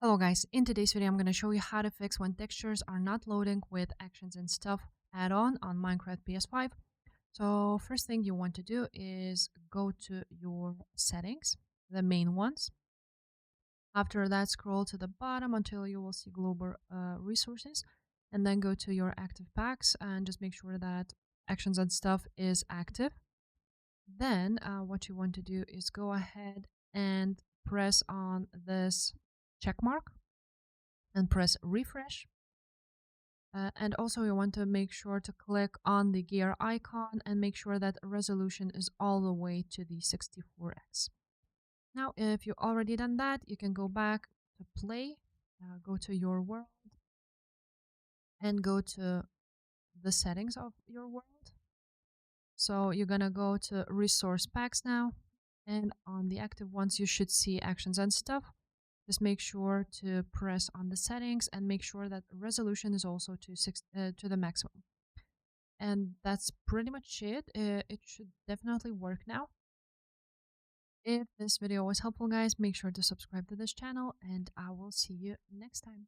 Hello guys, in today's video I'm going to show you how to fix when textures are not loading with actions and stuff add-on on Minecraft PS5. So first thing you want to do is go to your settings, the main ones. After that, scroll to the bottom until you will see global resources, and then go to your active packs and just make sure that actions and stuff is active. Then what you want to do is go ahead and press on this check mark and press refresh. And also you want to make sure to click on the gear icon and make sure that resolution is all the way to the 64x. Now, if you already done that, you can go back to play, go to your world, and go to the settings of your world. So you're gonna go to resource packs now, and on the active ones, you should see actions and stuff. Just make sure to press on the settings and make sure that resolution is also to the maximum. And that's pretty much it. It should definitely work now. If this video was helpful, guys, make sure to subscribe to this channel, and I will see you next time.